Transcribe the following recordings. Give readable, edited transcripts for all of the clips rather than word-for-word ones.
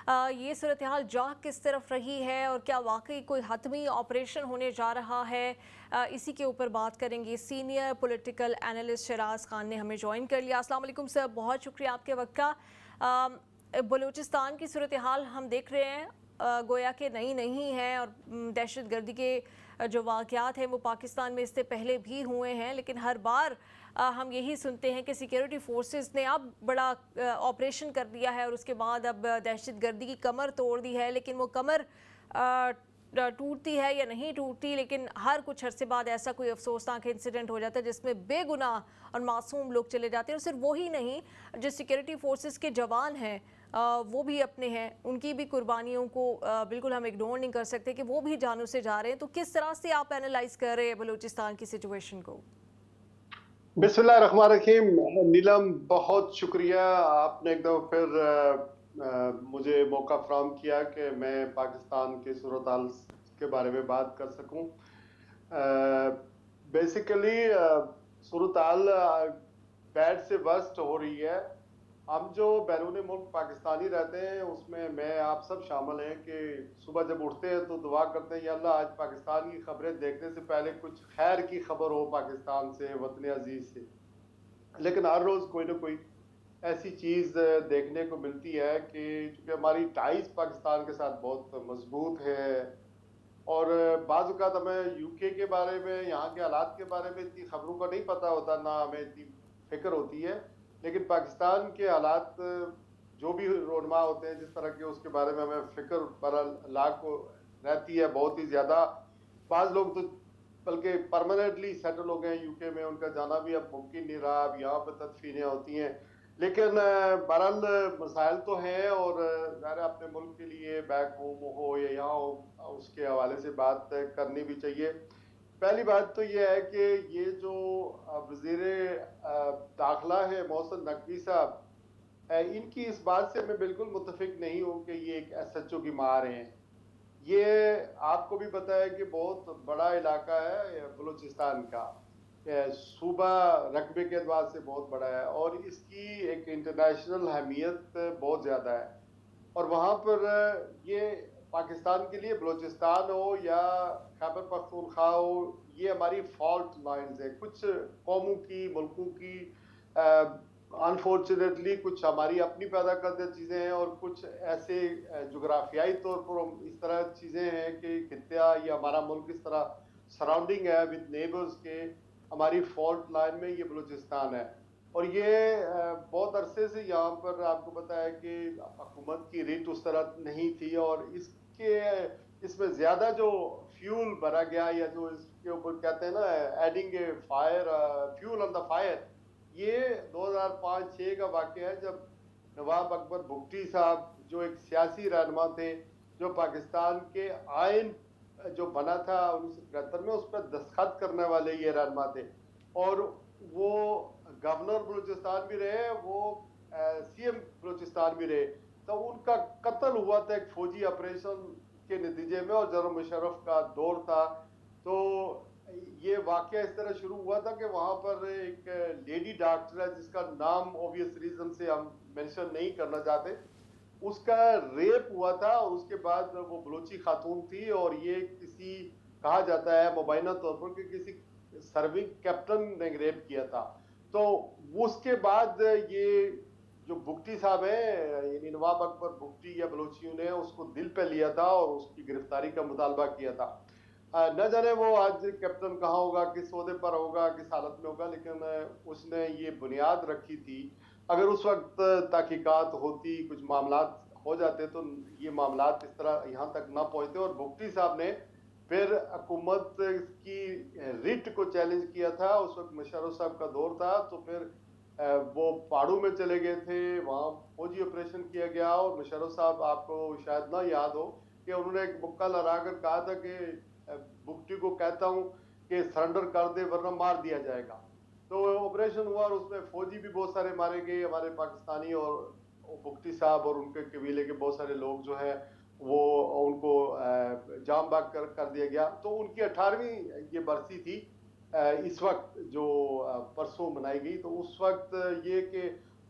یہ صورتحال جا کس طرف رہی ہے اور کیا واقعی کوئی حتمی آپریشن ہونے جا رہا ہے؟ اسی کے اوپر بات کریں گے۔ سینئر پولیٹیکل اینالسٹ شہراز خان نے ہمیں جوائن کر لیا۔ السلام علیکم سر، بہت شکریہ آپ کے وقت کا۔ بلوچستان کی صورتحال ہم دیکھ رہے ہیں گویا کہ نئی نہیں ہے، اور دہشت گردی کے جو واقعات ہیں وہ پاکستان میں اس سے پہلے بھی ہوئے ہیں، لیکن ہر بار ہم یہی سنتے ہیں کہ سیکیورٹی فورسز نے اب بڑا آپریشن کر دیا ہے اور اس کے بعد اب دہشت گردی کی کمر توڑ دی ہے۔ لیکن وہ کمر ٹوٹتی ہے یا نہیں ٹوٹتی، لیکن ہر کچھ عرصے بعد ایسا کوئی افسوسناک انسیڈنٹ ہو جاتا ہے جس میں بے گناہ اور معصوم لوگ چلے جاتے ہیں۔ اور صرف وہی نہیں، جو سیکیورٹی فورسز کے جوان ہیں وہ بھی اپنے ہیں، ان کی بھی قربانیوں کو بالکل ہم اگنور نہیں کر سکتے کہ وہ بھی جانوں سے جا رہے ہیں۔ تو کس طرح سے آپ اینالائز کر رہے ہیں بلوچستان کی سچویشن کو؟ بسم اللہ الرحمن الرحیم۔ نیلم، بہت شکریہ، آپ نے ایک دفعہ پھر مجھے موقع فراہم کیا کہ میں پاکستان کے صورتحال کے بارے میں بات کر سکوں۔ بیسیکلی صورتحال بیڈ سے ورسٹ ہو رہی ہے۔ ہم جو بیرون ملک پاکستانی رہتے ہیں اس میں آپ سب شامل ہیں کہ صبح جب اٹھتے ہیں تو دعا کرتے ہیں یا اللہ آج پاکستان کی خبریں دیکھنے سے پہلے کچھ خیر کی خبر ہو پاکستان سے، وطن عزیز سے۔ لیکن ہر روز کوئی نہ کوئی ایسی چیز دیکھنے کو ملتی ہے کہ چونکہ ہماری ٹائز پاکستان کے ساتھ بہت مضبوط ہے، اور بعض اوقات ہمیں یو کے کے بارے میں، یہاں کے حالات کے بارے میں اتنی خبروں کا نہیں پتہ ہوتا، نہ ہمیں اتنی فکر ہوتی ہے، لیکن پاکستان کے حالات جو بھی رونما ہوتے ہیں جس طرح کے، اس کے بارے میں ہمیں فکر اللہ کو رہتی ہے بہت ہی زیادہ۔ بعض لوگ تو بلکہ پرماننٹلی سیٹل ہو گئے یو کے میں، ان کا جانا بھی اب ممکن نہیں رہا، اب یہاں پہ تدفینیں ہوتی ہیں۔ لیکن بہرحال مسائل تو ہیں، اور ظاہر اپنے ملک کے لیے بیک ہوم ہو یا یہاں ہو، اس کے حوالے سے بات کرنی بھی چاہیے۔ پہلی بات تو یہ ہے کہ یہ جو وزیر داخلہ ہے محسن نقوی صاحب، ان کی اس بات سے میں بالکل متفق نہیں ہوں کہ یہ ایک ایس ایچ او کی مار ہیں۔ یہ آپ کو بھی پتا ہے کہ بہت بڑا علاقہ ہے بلوچستان کا، صوبہ رقبے کے اعتبار سے بہت بڑا ہے، اور اس کی ایک انٹرنیشنل اہمیت بہت زیادہ ہے، اور وہاں پر یہ پاکستان کے لیے بلوچستان ہو یا خیبر پختونخوا ہو، یہ ہماری فالٹ لائنز ہیں، کچھ قوموں کی، ملکوں کی انفارچونیٹلی کچھ ہماری اپنی پیدا کردہ چیزیں ہیں، اور کچھ ایسے جغرافیائی طور پر اس طرح چیزیں ہیں کہ خطہ یا ہمارا ملک اس طرح سراؤنڈنگ ہے ود نیبرز کے، ہماری فالٹ لائن میں یہ بلوچستان ہے۔ اور یہ بہت عرصے سے یہاں پر آپ کو پتا ہے کہ حکومت کی ریٹ اس طرح نہیں تھی، اور اس میں زیادہ جو فیول بھرا گیا، یا جو اس کے اوپر کہتے ہیں نا adding fire, fuel on the fire, یہ 2005-06 کا واقعہ ہے، جب نواب اکبر بگٹی صاحب جو ایک سیاسی رہنما تھے، جو پاکستان کے آئین جو بنا تھا 1973 میں اس پر دستخط کرنے والے یہ رہنما تھے، اور وہ گورنر بلوچستان بھی رہے، وہ سی ایم بلوچستان بھی رہے، تو ان کا قتل ہوا تھا ایک فوجی آپریشن کے نتیجے میں، اور جنرل مشرف کا دور تھا۔ تو یہ واقعہ اس طرح شروع ہوا تھا کہ وہاں پر ایک لیڈی ڈاکٹر ہے جس کا نام اوبویس ریزن سے ہم مینشن نہیں کرنا چاہتے، اس کا ریپ ہوا تھا، اور اس کے بعد وہ بلوچی خاتون تھی، اور یہ کسی کہا جاتا ہے مبینہ طور پر کہ کسی سرونگ کیپٹن نے ریپ کیا تھا۔ تو اس کے بعد یہ جو بگٹی صاحب ہیں، یعنی نواب اکبر بگٹی یا بلوچیوں نے اس کو دل پہ لیا تھا اور اس کی گرفتاری کا مطالبہ کیا تھا۔ نہ جانے وہ آج کیپٹن کہاں ہوگا، کس عہدے پر ہوگا، کس حالت میں ہوگا، لیکن اس نے یہ بنیاد رکھی تھی۔ اگر اس وقت تحقیقات ہوتی، کچھ معاملات ہو جاتے، تو یہ معاملات اس طرح یہاں تک نہ پہنچتے، اور بگٹی صاحب نے پھر حکومت کی ریٹ کو چیلنج کیا تھا۔ اس وقت مشرف صاحب کا دور تھا، تو پھر وہ پہاڑوں میں چلے گئے تھے، وہاں فوجی آپریشن کیا گیا، اور مشرف صاحب آپ کو شاید نہ یاد ہو کہ انہوں نے ایک مکہ لہرا کر کہا تھا کہ بگٹی کو کہتا ہوں کہ سرنڈر کر دے ورنہ مار دیا جائے گا۔ تو آپریشن ہوا، اور اس میں فوجی بھی بہت سارے مارے گئے ہمارے پاکستانی، اور بگٹی صاحب اور ان کے قبیلے کے بہت سارے لوگ جو ہیں وہ ان کو جام باغ کر دیا گیا۔ تو ان کی 18ویں یہ برسی تھی اس وقت جو پرسوں منائی گئی۔ تو اس وقت یہ کہ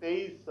23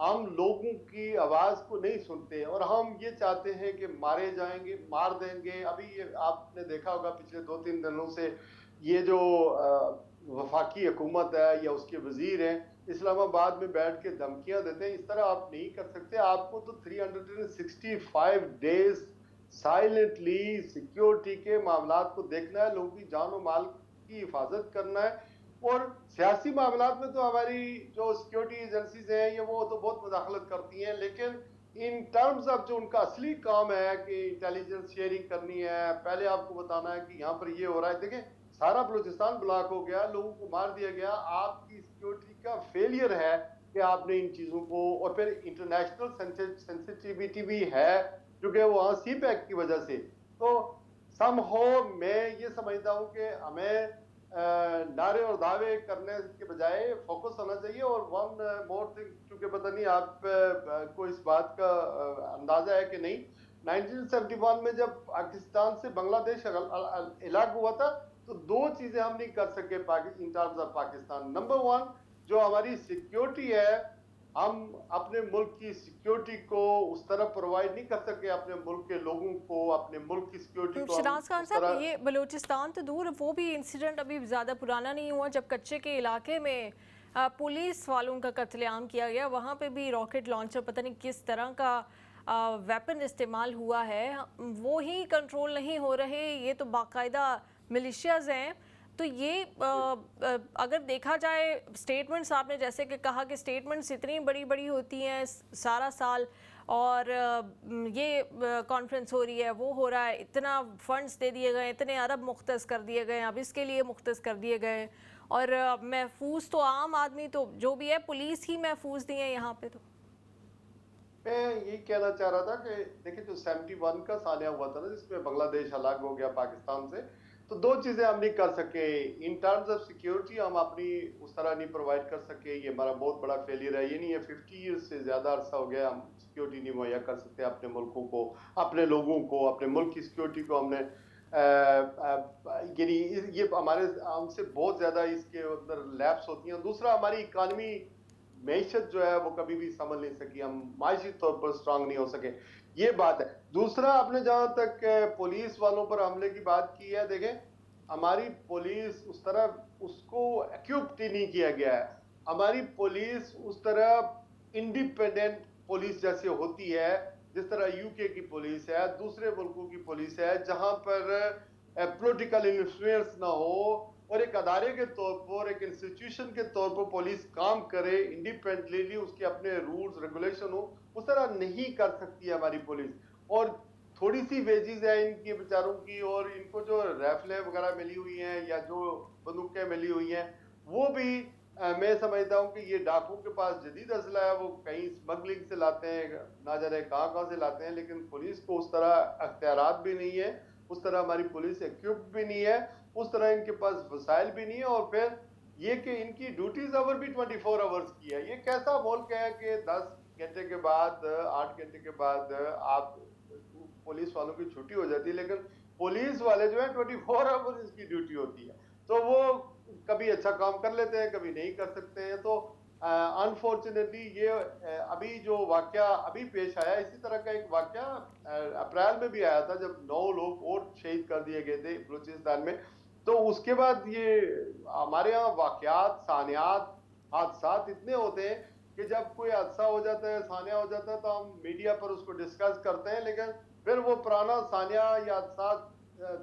ہم لوگوں کی آواز کو نہیں سنتے اور ہم یہ چاہتے ہیں کہ مارے جائیں گے، مار دیں گے. ابھی یہ آپ نے دیکھا ہوگا پچھلے 2-3 دنوں سے یہ جو وفاقی حکومت ہے یا اس کے وزیر ہیں اسلام آباد میں بیٹھ کے دھمکیاں دیتے ہیں. اس طرح آپ نہیں کر سکتے. آپ کو تو 365 ڈیز سائلنٹلی سیکیورٹی کے معاملات کو دیکھنا ہے، لوگوں کی جان و مال کی حفاظت کرنا ہے. اور سیاسی معاملات میں تو ہماری جو سیکیورٹی ایجنسیز ہیں یہ وہ تو بہت مداخلت کرتی ہیں، لیکن ان ٹرمز آف جو ان کا اصلی کام ہے کہ انٹیلیجنس شیئرنگ کرنی ہے، پہلے آپ کو بتانا ہے کہ یہاں پر یہ ہو رہا ہے. دیکھیں سارا بلوچستان بلاک ہو گیا، لوگوں کو مار دیا گیا. آپ کی سیکیورٹی کا فیلئر ہے کہ آپ نے ان چیزوں کو، اور پھر انٹرنیشنل سینسٹیویٹی بھی ہے جو کہ وہاں سی پیک کی وجہ سے. تو سم ہو میں یہ سمجھتا ہوں کہ ہمیں نعرے اور دعوے کرنے کے بجائے فوکس ہونا چاہیے. اور ون مور تھنگ، چونکہ پتہ نہیں آپ کو اس بات کا اندازہ ہے کہ نہیں، 1971 میں جب پاکستان سے بنگلہ دیش الگ ہوا تھا تو 2 چیزیں ہم نہیں کر سکے in terms of Pakistan. Number 1 جو ہماری سیکیورٹی ہے، ہم اپنے ملک کی سیکیورٹی کو اس طرح پرووائڈ نہیں کر سکے، اپنے ملک کے لوگوں کو، اپنے ملک کی سیکیورٹی کو ہم شناز خان اس صاحب، طرح. یہ بلوچستان تو دور، وہ بھی انسیڈنٹ ابھی زیادہ پرانا نہیں ہوا جب کچے کے علاقے میں پولیس والوں کا قتل عام کیا گیا. وہاں پہ بھی راکٹ لانچر پتہ نہیں کس طرح کا ویپن استعمال ہوا ہے، وہ ہی کنٹرول نہیں ہو رہے. یہ تو باقاعدہ ملیشیاز ہیں. تو یہ اگر دیکھا جائے سٹیٹمنٹس، آپ نے جیسے کہ کہا کہ سٹیٹمنٹس اتنی بڑی بڑی ہوتی ہیں سارا سال، اور یہ کانفرنس ہو رہی ہے، وہ ہو رہا ہے، اتنا فنڈز دے دیے گئے، اتنے ارب مختص کر دیے گئے، اب اس کے لیے مختص کر دیے گئے، اور محفوظ تو عام آدمی تو جو بھی ہے پولیس ہی محفوظ نہیں ہے یہاں پہ. تو میں یہی کہنا چاہ رہا تھا کہ دیکھیں جو 71 کا سانحہ ہوا تھا نا جس میں بنگلہ دیش الگ ہو گیا پاکستان سے، تو 2 چیزیں ہم نہیں کر سکے. ان ٹرمز آف سیکیورٹی ہم اپنی اس طرح نہیں پرووائڈ کر سکے. یہ ہمارا بہت بڑا فیلئر ہے. یہ نہیں ہے 50 ایئرز سے زیادہ عرصہ ہو گیا ہم سیکیورٹی نہیں مہیا کر سکتے اپنے ملکوں کو، اپنے لوگوں کو، اپنے ملک کی سیکیورٹی کو. ہم نے یعنی یہ ہم سے بہت زیادہ اس کے اندر لیپس ہوتی ہیں. دوسرا ہماری اکانومی معیشت جو ہے وہ کبھی بھی سنبھل نہیں سکی، ہم معاشی طور پر سٹرانگ نہیں ہو سکے. یہ بات ہے. دوسرا آپ نے جہاں تک پولیس والوں پر حملے کی بات کی ہے، دیکھیں ہماری پولیس اس طرح اس کو ایکوپڈ نہیں کیا گیا ہے. ہماری پولیس اس طرح انڈیپینڈنٹ پولیس جیسے ہوتی ہے جس طرح یو کے کی پولیس ہے، دوسرے ملکوں کی پولیس ہے، جہاں پر پولیٹیکل انفلوئنس نہ ہو اور ایک ادارے کے طور پر، ایک انسٹیٹیوشن کے طور پر پولیس کام کرے انڈیپینڈنٹلی، اس کے اپنے رولز ریگولیشن ہو. اس طرح نہیں کر سکتی ہے ہماری پولیس. اور تھوڑی سی ویجز ہے ان کی بیچاروں کی، اور ان کو جو ریفلیں وغیرہ ملی ہوئی ہیں یا جو بندوقیں ملی ہوئی ہیں وہ بھی میں سمجھتا ہوں کہ یہ ڈاکوں کے پاس جدید اسلحہ ہے، وہ کہیں اسمگلنگ سے لاتے ہیں، نہ جانے کہاں سے لاتے ہیں. لیکن پولیس کو اس طرح اختیارات بھی نہیں ہے، اس طرح ہماری پولیس ایکوپڈ بھی نہیں ہے، اس طرح ان کے پاس وسائل بھی نہیں ہے. اور پھر یہ کہ ان کی ڈیوٹیز آور بھی 24 آورز کی ہے. یہ کیسا ملک ہے کہ 10 گھنٹے کے بعد، 8 گھنٹے کے بعد آپ پولیس والوں کی چھٹی ہو جاتی ہے، لیکن پولیس والے جو ہیں 24 آورز کی ڈیوٹی ہوتی ہے. تو وہ کبھی اچھا کام کر لیتے ہیں، کبھی نہیں کر سکتے ہیں. تو انفارچونیٹلی یہ ابھی جو واقعہ ابھی پیش آیا، اسی طرح کا ایک واقعہ اپریل میں بھی آیا تھا جب 9 لوگ اور شہید کر دیے گئے تھے بلوچستان میں. تو اس کے بعد یہ ہمارے ہاں واقعات، سانحات، حادثات اتنے ہوتے ہیں کہ جب کوئی حادثہ ہو جاتا ہے، سانحہ ہو جاتا ہے، تو ہم میڈیا پر اس کو ڈسکس کرتے ہیں، لیکن پھر وہ پرانا سانحہ یا حادثات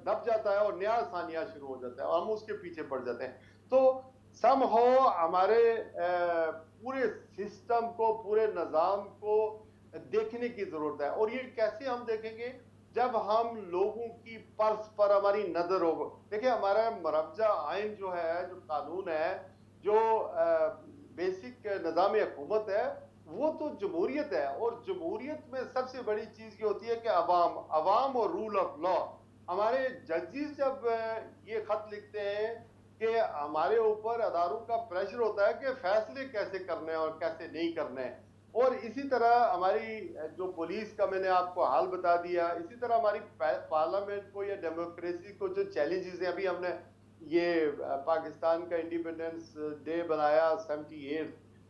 دب جاتا ہے اور نیا سانحہ شروع ہو جاتا ہے اور ہم اس کے پیچھے پڑ جاتے ہیں. تو سم ہو ہمارے پورے سسٹم کو، پورے نظام کو دیکھنے کی ضرورت ہے. اور یہ کیسے ہم دیکھیں گے؟ جب ہم لوگوں کی پلس پر ہماری نظر ہوگا. دیکھیں ہمارا مربجہ آئین جو ہے، جو قانون ہے، جو بیسک نظام حکومت ہے، وہ تو جمہوریت ہے. اور جمہوریت میں سب سے بڑی چیز یہ ہوتی ہے کہ عوام اور رول آف لا. ہمارے ججز جب یہ خط لکھتے ہیں کہ ہمارے اوپر اداروں کا پریشر ہوتا ہے کہ فیصلے کیسے کرنے ہیں اور کیسے نہیں کرنے ہیں. اور اسی طرح ہماری جو پولیس کا میں نے آپ کو حال بتا دیا، اسی طرح ہماری پارلیمنٹ کو یا ڈیموکریسی کو جو چیلنجز ہیں. ابھی ہم نے یہ پاکستان کا انڈیپینڈنس ڈے بنایا 78،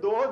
2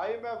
IMF